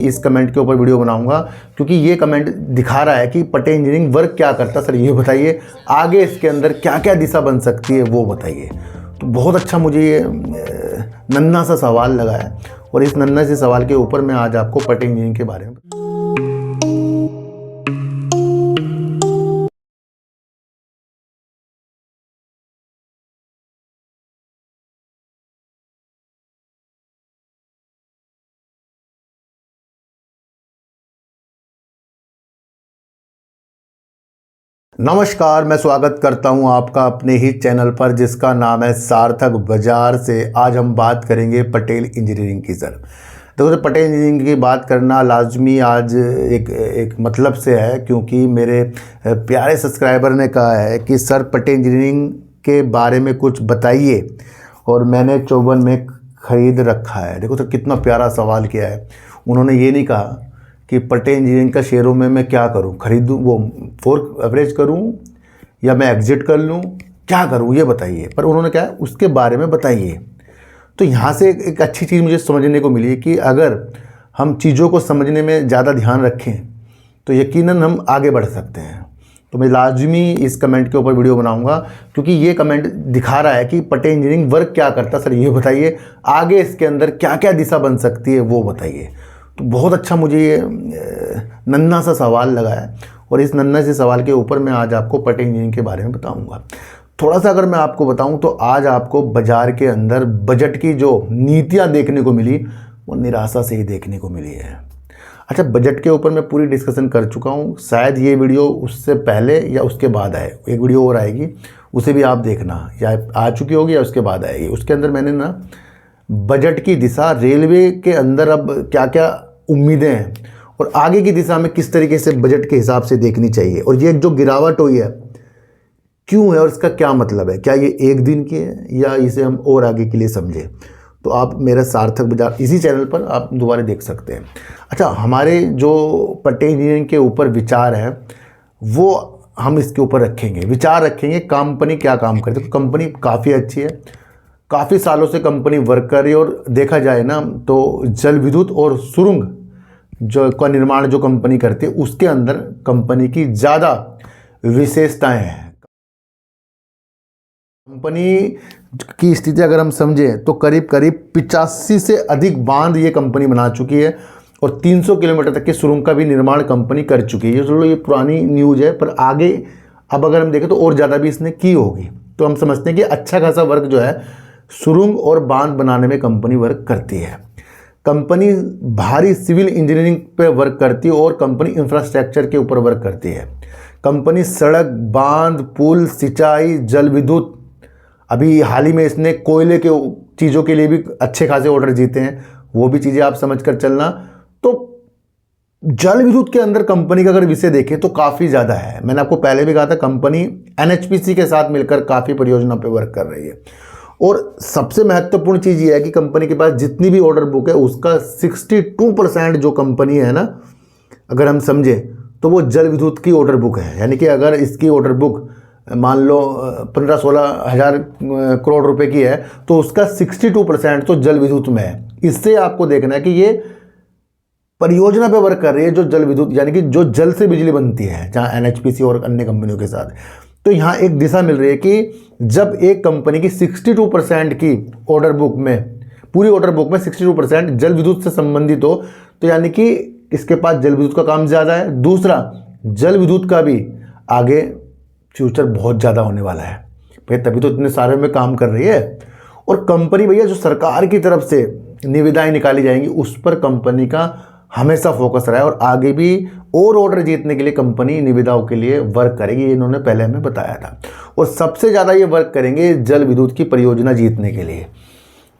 इस कमेंट के ऊपर वीडियो बनाऊंगा क्योंकि ये कमेंट दिखा रहा है कि पटेल इंजीनियरिंग वर्क क्या करता है। सर ये बताइए, आगे इसके अंदर क्या क्या दिशा बन सकती है वो बताइए। तो बहुत अच्छा मुझे ये नन्हा सा सवाल लगा है और इस नन्हे से सवाल के ऊपर मैं आज आपको पटेल इंजीनियरिंग के बारे में नमस्कार, मैं स्वागत करता हूं आपका अपने ही चैनल पर जिसका नाम है सार्थक बाजार से। आज हम बात करेंगे पटेल इंजीनियरिंग की। सर देखो, तो पटेल इंजीनियरिंग की बात करना लाजमी आज एक मतलब से है, क्योंकि मेरे प्यारे सब्सक्राइबर ने कहा है कि सर पटेल इंजीनियरिंग के बारे में कुछ बताइए और मैंने 54 में ख़रीद रखा है। देखो तो कितना प्यारा सवाल किया है। उन्होंने ये नहीं कहा कि पटेल इंजीनियरिंग का शेयरों में मैं क्या करूं, खरीदूं, वो फोर्क एवरेज करूं या मैं एग्जिट कर लूं, क्या करूं ये बताइए। पर उन्होंने क्या है उसके बारे में बताइए। तो यहाँ से एक अच्छी चीज़ मुझे समझने को मिली कि अगर हम चीज़ों को समझने में ज़्यादा ध्यान रखें तो यकीनन हम आगे बढ़ सकते हैं। तो मैं लाजमी इस कमेंट के ऊपर वीडियो बनाऊंगा क्योंकि ये कमेंट दिखा रहा है कि पटेल इंजीनियरिंग वर्क क्या करता है। सर ये बताइए, आगे इसके अंदर क्या क्या दिशा बन सकती है वो बताइए। तो बहुत अच्छा मुझे ये नन्हा सा सवाल लगा है और इस नन्हे से सवाल के ऊपर मैं आज आपको पटेल इंजीनियरिंग के बारे में बताऊंगा। थोड़ा सा अगर मैं आपको बताऊं तो आज आपको बाज़ार के अंदर बजट की जो नीतियां देखने को मिली वो निराशा से ही देखने को मिली है। अच्छा, बजट के ऊपर मैं पूरी डिस्कशन कर चुका हूं। शायद ये वीडियो उससे पहले या उसके बाद आए, एक वीडियो और आएगी, उसे भी आप देखना, या आ चुकी होगी या उसके बाद आएगी। उसके अंदर मैंने ना बजट की दिशा, रेलवे के अंदर अब क्या क्या उम्मीदें हैं और आगे की दिशा में किस तरीके से बजट के हिसाब से देखनी चाहिए, और ये जो गिरावट हुई है क्यों है और इसका क्या मतलब है, क्या ये एक दिन की है या इसे हम और आगे के लिए समझें। तो आप मेरा सार्थक बाजार इसी चैनल पर आप दोबारा देख सकते हैं। अच्छा, हमारे जो पटेल इंजीनियरिंग के ऊपर विचार है वो हम इसके ऊपर रखेंगे, विचार रखेंगे कंपनी क्या काम करती है। तो कंपनी काफ़ी अच्छी है, काफ़ी सालों से कंपनी वर्क कर रही है और देखा जाए ना तो जल विद्युत और सुरंग जो का निर्माण जो कंपनी करती है उसके अंदर कंपनी की ज़्यादा विशेषताएं हैं। कंपनी की स्थिति अगर हम समझें तो करीब करीब 85 से अधिक बांध ये कंपनी बना चुकी है और 300 किलोमीटर तक की सुरंग का भी निर्माण कंपनी कर चुकी है। चलो ये पुरानी न्यूज़ है, पर आगे अब अगर हम देखें तो और ज़्यादा भी इसने की होगी। तो हम समझते हैं कि अच्छा खासा वर्क जो है सुरंग और बांध बनाने में कंपनी वर्क करती है। कंपनी भारी सिविल इंजीनियरिंग पे वर्क करती है और कंपनी इंफ्रास्ट्रक्चर के ऊपर वर्क करती है। कंपनी सड़क, बांध, पुल, सिंचाई, जल विद्युत, अभी हाल ही में इसने कोयले के चीज़ों के लिए भी अच्छे खासे ऑर्डर जीते हैं, वो भी चीज़ें आप समझ कर चलना। तो जल विद्युत के अंदर कंपनी का अगर विषय देखें तो काफ़ी ज़्यादा है। मैंने आपको पहले भी कहा था कंपनी NHPC के साथ मिलकर काफ़ी परियोजना पे वर्क कर रही है। और सबसे महत्वपूर्ण चीज़ ये है कि कंपनी के पास जितनी भी ऑर्डर बुक है उसका 62% जो कंपनी है ना, अगर हम समझें तो वो जल विद्युत की ऑर्डर बुक है। यानी कि अगर इसकी ऑर्डर बुक मान लो 15-16 हज़ार करोड़ रुपए की है तो उसका 62% तो जल विद्युत में है। इससे आपको देखना है कि ये परियोजना पे वर्क कर रही है जो जल विद्युत, यानी कि जो जल से बिजली बनती है, जहाँ NHPC और अन्य कंपनियों के साथ। तो यहाँ एक दिशा मिल रही है कि जब एक कंपनी की 62% की ऑर्डर बुक में, पूरी ऑर्डर बुक में 62% जल विद्युत से संबंधित हो, तो यानी कि इसके पास जल विद्युत का काम ज़्यादा है। दूसरा, जल विद्युत का भी आगे फ्यूचर बहुत ज़्यादा होने वाला है भाई, तभी तो इतने सारे में काम कर रही है। और कंपनी भैया जो सरकार की तरफ से निविदाएँ निकाली जाएंगी उस पर कंपनी का हमेशा फोकस रहा है और आगे भी और ऑर्डर जीतने के लिए कंपनी निविदाओं के लिए वर्क करेगी, ये इन्होंने पहले हमें बताया था। और सबसे ज़्यादा ये वर्क करेंगे जल विद्युत की परियोजना जीतने के लिए।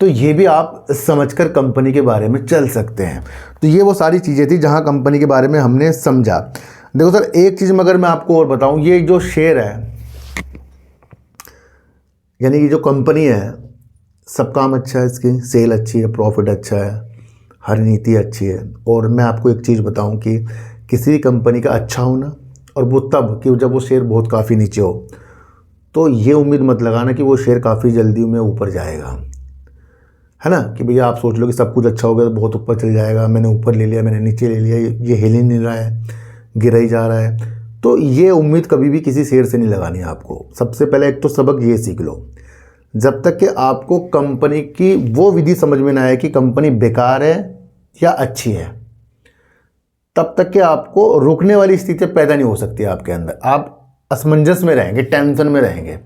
तो ये भी आप समझकर कंपनी के बारे में चल सकते हैं। तो ये वो सारी चीज़ें थी जहाँ कंपनी के बारे में हमने समझा। देखो सर, एक चीज़ मगर मैं आपको और बताऊँ, ये जो शेयर है, यानी ये जो कंपनी है, सब काम अच्छा है, इसकी सेल अच्छी है, प्रॉफिट अच्छा है, हर नीति अच्छी है। और मैं आपको एक चीज़ बताऊं कि किसी भी कंपनी का अच्छा होना, और वो तब कि जब वो शेयर बहुत काफ़ी नीचे हो, तो ये उम्मीद मत लगाना कि वो शेयर काफ़ी जल्दी में ऊपर जाएगा। है ना, कि भैया आप सोच लो कि सब कुछ अच्छा हो गया तो बहुत ऊपर चल जाएगा, मैंने ऊपर ले लिया, मैंने नीचे ले लिया, ये हिल ही नहीं रहा है, गिरा ही जा रहा है। तो ये उम्मीद कभी भी किसी शेयर से नहीं लगानी है आपको। सबसे पहले एक तो सबक ये सीख लो, जब तक कि आपको कंपनी की वो विधि समझ में ना आए कि कंपनी बेकार है या अच्छी है, तब तक कि आपको रुकने वाली स्थिति पैदा नहीं हो सकती आपके अंदर। आप असमंजस में रहेंगे, टेंशन में रहेंगे।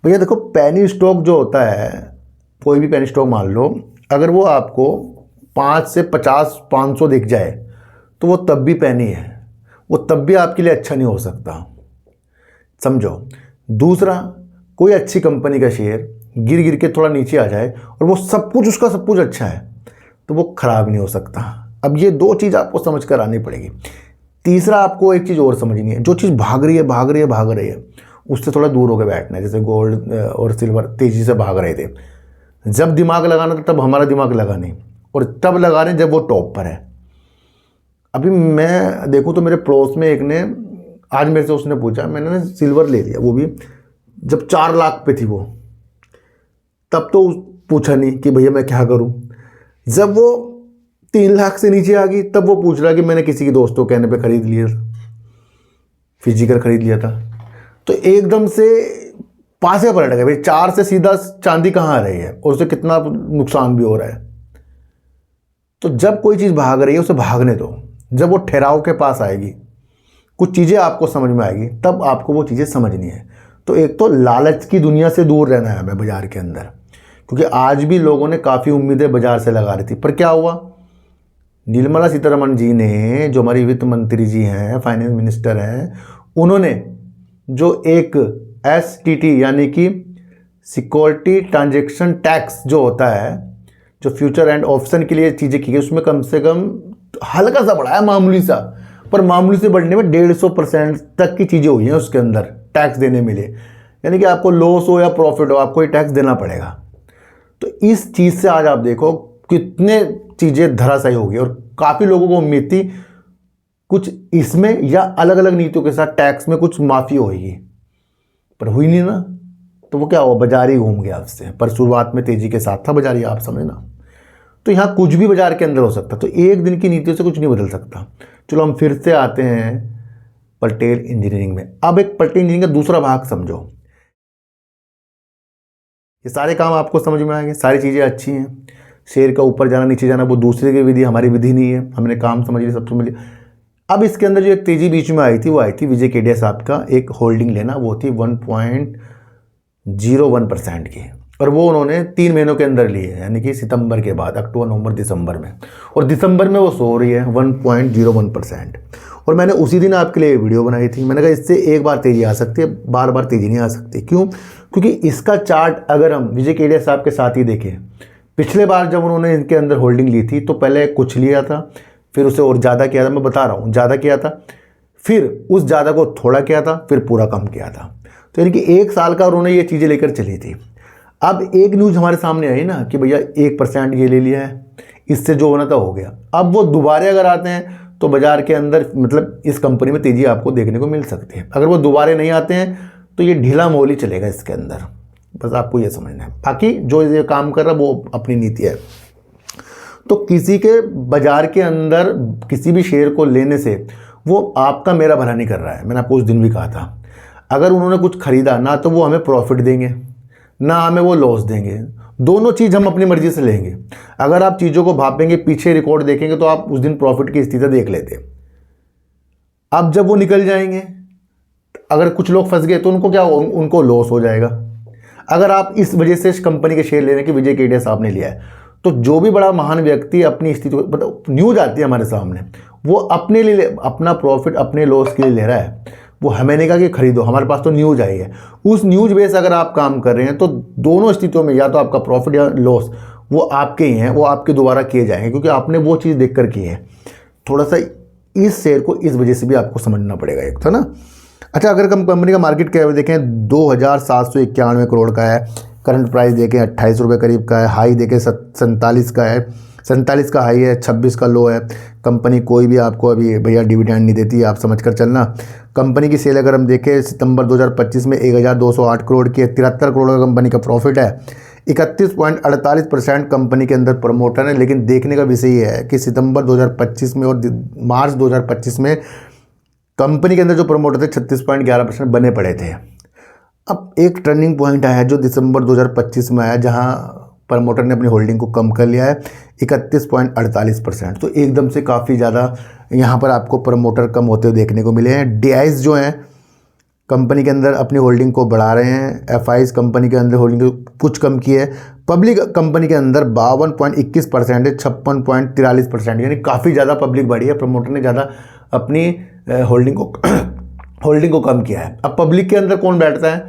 भैया देखो, पेनी स्टॉक जो होता है, कोई भी पेनी स्टॉक मान लो, अगर वो आपको 5 से 50 500 दिख जाए तो वो तब भी पेनी है, वो तब भी आपके लिए अच्छा नहीं हो सकता, समझो। दूसरा, कोई अच्छी कंपनी का शेयर गिर गिर के थोड़ा नीचे आ जाए और वो सब कुछ उसका सब कुछ अच्छा है तो वो ख़राब नहीं हो सकता। अब ये 2 चीज़ आपको समझ कर आनी पड़ेगी। तीसरा, आपको एक चीज़ और समझनी है, जो चीज़ भाग रही है उससे थोड़ा दूर होकर बैठना है। जैसे गोल्ड और सिल्वर तेज़ी से भाग रहे थे, जब दिमाग लगाना था तब हमारा दिमाग लगा नहीं, और तब लगा रहे जब वो टॉप पर है। अभी मैं देखूं तो मेरे पड़ोस में एक ने आज मेरे से उसने पूछा, मैंने ना सिल्वर ले लिया, वो भी जब 4 लाख पे थी वो, तब तो पूछा नहीं कि भैया मैं क्या करूं। जब वो 3 लाख से नीचे आ गई तब वो पूछ रहा कि मैंने किसी के दोस्तों कहने पे खरीद लिया, फिजिकल खरीद लिया था। तो एकदम से पासे पलट गए भाई, 4 से सीधा चांदी कहाँ आ रही है और उसे कितना नुकसान भी हो रहा है। तो जब कोई चीज़ भाग रही है उसे भागने दो, जब वो ठहराव के पास आएगी, कुछ चीज़ें आपको समझ में आएगी, तब आपको वो चीज़ें समझनी है। तो एक तो लालच की दुनिया से दूर रहना है हमें बाज़ार के अंदर, क्योंकि आज भी लोगों ने काफ़ी उम्मीदें बाज़ार से लगा रही थी, पर क्या हुआ, निर्मला सीतारमण जी ने, जो हमारी वित्त मंत्री जी हैं, फाइनेंस मिनिस्टर हैं, उन्होंने जो एक STT यानी कि सिक्योरिटी ट्रांजैक्शन टैक्स जो होता है, जो फ्यूचर एंड ऑप्शन के लिए चीज़ें की गई, उसमें कम से कम हल्का सा बढ़ाया, मामूली सा, पर मामूली से बढ़ने में 150% तक की चीज़ें हुई हैं उसके अंदर टैक्स देने मिले। यानी कि आपको लॉस हो या प्रॉफिट हो, आपको ये टैक्स देना पड़ेगा। तो इस चीज़ से आज आप देखो कितने चीज़ें धराशायी हो गई, और काफ़ी लोगों को उम्मीद थी कुछ इसमें या अलग अलग नीतियों के साथ टैक्स में कुछ माफ़ी होगी, पर हुई नहीं ना। तो वो क्या हुआ, बाजार ही घूम गया उससे। पर शुरुआत में तेज़ी के साथ था बाजार, आप समझना। तो यहाँ कुछ भी बाजार के अंदर हो सकता, तो एक दिन की नीतियों से कुछ नहीं बदल सकता। चलो हम फिर से आते हैं पटेल इंजीनियरिंग में। अब एक पटेल इंजीनियरिंग का दूसरा भाग समझो। ये सारे काम आपको समझ में आएंगे, सारी चीज़ें अच्छी हैं। शेयर का ऊपर जाना नीचे जाना वो दूसरे की विधि, हमारी विधि नहीं है। हमने काम समझ लिया, सब समझ लिया। अब इसके अंदर जो एक तेज़ी बीच में आई थी, वो आई थी विजय केडिया साहब का एक होल्डिंग लेना, वो थी 1.01% की, और वो उन्होंने 3 महीनों के अंदर ली है, यानी कि सितंबर के बाद, अक्टूबर नवंबर दिसंबर में, और दिसंबर में वो सो रही है 1.01%। और मैंने उसी दिन आपके लिए वीडियो बनाई थी, मैंने कहा इससे एक बार तेज़ी आ सकती है, बार बार तेज़ी नहीं आ सकती। क्यों? क्योंकि इसका चार्ट अगर हम विजय केडिया साहब के साथ ही देखें, पिछले बार जब उन्होंने इनके अंदर होल्डिंग ली थी तो पहले कुछ लिया था, फिर उसे और ज़्यादा किया था, मैं बता रहा हूँ ज़्यादा किया था, फिर उस ज़्यादा को थोड़ा किया था, फिर पूरा कम किया था। तो यानी कि 1 साल का उन्होंने ये चीज़ें लेकर चली थी। अब एक न्यूज़ हमारे सामने आई ना कि भैया 1% ये ले लिया है, इससे जो होना था हो गया। अब वो दोबारा अगर आते हैं तो बाज़ार के अंदर मतलब इस कंपनी में तेज़ी आपको देखने को मिल सकती है। अगर वो दोबारा नहीं आते हैं तो ये ढीला मोल ही चलेगा इसके अंदर, बस आपको ये समझना है। बाकी जो ये काम कर रहा है वो अपनी नीति है। तो किसी के बाज़ार के अंदर किसी भी शेयर को लेने से वो आपका मेरा भला नहीं कर रहा है। मैंने आपको उस दिन भी कहा था, अगर उन्होंने कुछ खरीदा ना तो वो हमें प्रॉफिट देंगे ना हमें वो लॉस देंगे, दोनों चीज़ हम अपनी मर्जी से लेंगे। अगर आप चीज़ों को भापेंगे, पीछे रिकॉर्ड देखेंगे तो आप उस दिन प्रॉफिट की स्थिति देख लेते। अब जब वो निकल जाएंगे, अगर कुछ लोग फंस गए तो उनको क्या हो, उनको लॉस हो जाएगा। अगर आप इस वजह से इस कंपनी के शेयर लेने की विजय केडिया साहब ने लिया है, तो जो भी बड़ा महान व्यक्ति अपनी स्थिति को मतलब न्यूज आती है हमारे सामने, वो अपने लिए अपना प्रॉफिट अपने लॉस के लिए ले रहा है। वो हमें नहीं कहा कि खरीदो, हमारे पास तो न्यूज आई है, उस न्यूज बेस अगर आप काम कर रहे हैं तो दोनों स्थितियों में या तो आपका प्रॉफिट या लॉस वो आपके ही हैं, वो आपके द्वारा किए जाएंगे, क्योंकि आपने वो चीज़ देख कर की है। थोड़ा सा इस शेयर को इस वजह से भी आपको समझना पड़ेगा, एक था ना। अच्छा, अगर हम कंपनी का मार्केट कैप देखें 2791 करोड़ का है, करंट प्राइस देखें 28 रुपये करीब का है, हाई देखें 47 का है, 47 का हाई है, 26 का लो है। कंपनी कोई भी आपको अभी भैया डिविडेंड नहीं देती, आप समझ कर चलना। कंपनी की सेल अगर हम देखें सितंबर 2025 में 1208 करोड़ की है, 73 करोड़ का कंपनी का प्रॉफिट है। 31.48% कंपनी के अंदर प्रमोटर है। लेकिन देखने का विषय ये है कि सितंबर 2025 में और मार्च 2025 में कंपनी के अंदर जो प्रमोटर थे 36.11% बने पड़े थे। अब एक टर्निंग पॉइंट आया है जो दिसंबर 2025 में आया, जहां प्रमोटर ने अपनी होल्डिंग को कम कर लिया है 31.48%। तो एकदम से काफ़ी ज़्यादा यहाँ पर आपको प्रमोटर कम होते हुए देखने को मिले हैं। DIs जो हैं कंपनी के अंदर अपनी होल्डिंग को बढ़ा रहे हैं। FIs कंपनी के अंदर होल्डिंग कुछ कम की है। पब्लिक कंपनी के अंदर 52.21% है, 56.43%, यानी काफ़ी ज़्यादा पब्लिक बढ़ी है। प्रमोटर ने ज़्यादा अपनी होल्डिंग को कम किया है। अब पब्लिक के अंदर कौन बैठता है?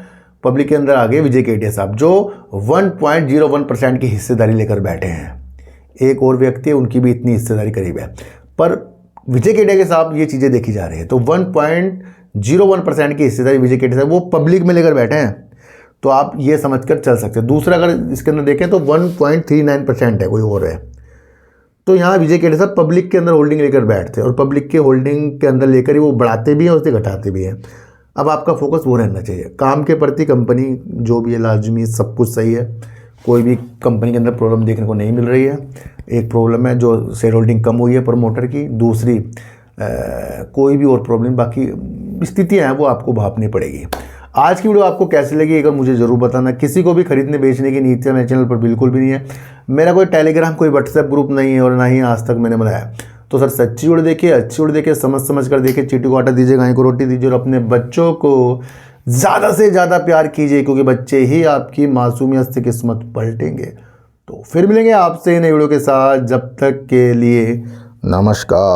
पब्लिक के अंदर आगे विजय केडिया साहब जो 1.01% की हिस्सेदारी लेकर बैठे हैं। एक और व्यक्ति है, उनकी भी इतनी हिस्सेदारी करीब है, पर विजय केडिया के साथ ये चीज़ें देखी जा रही है। तो 1.01% की हिस्सेदारी विजय केडिया साहब वो पब्लिक में लेकर बैठे हैं। तो आप ये समझकर चल सकते हैं। दूसरा अगर इसके अंदर देखें तो 1.39% है, कोई और है। तो यहाँ विजय केडिया साहब पब्लिक के अंदर होल्डिंग लेकर बैठते हैं और पब्लिक के होल्डिंग के अंदर लेकर ही वो बढ़ाते भी हैं और उसे घटाते भी हैं। अब आपका फोकस वो रहना चाहिए काम के प्रति। कंपनी जो भी है लाजमी सब कुछ सही है, कोई भी कंपनी के अंदर प्रॉब्लम देखने को नहीं मिल रही है। एक प्रॉब्लम है जो शेयर होल्डिंग कम हुई है प्रमोटर की, दूसरी कोई भी और प्रॉब्लम, बाकी स्थितियाँ हैं वो आपको भापनी पड़ेगी। आज की वीडियो आपको कैसी लगी अगर मुझे ज़रूर बताना। किसी को भी खरीदने बेचने की नीति मेरे चैनल पर बिल्कुल भी नहीं है। मेरा कोई टेलीग्राम कोई व्हाट्सएप ग्रुप नहीं है और ना ही आज तक मैंने बनाया। तो सर सच्ची वीडियो देखिए, अच्छी वीडियो देखिए, समझ कर देखिए। चींटी को आटा दीजिए, गाय को रोटी दीजिए और अपने बच्चों को ज़्यादा से ज़्यादा प्यार कीजिए, क्योंकि बच्चे ही आपकी मासूमियत से किस्मत पलटेंगे। तो फिर मिलेंगे आपसे नई वीडियो के साथ, जब तक के लिए नमस्कार।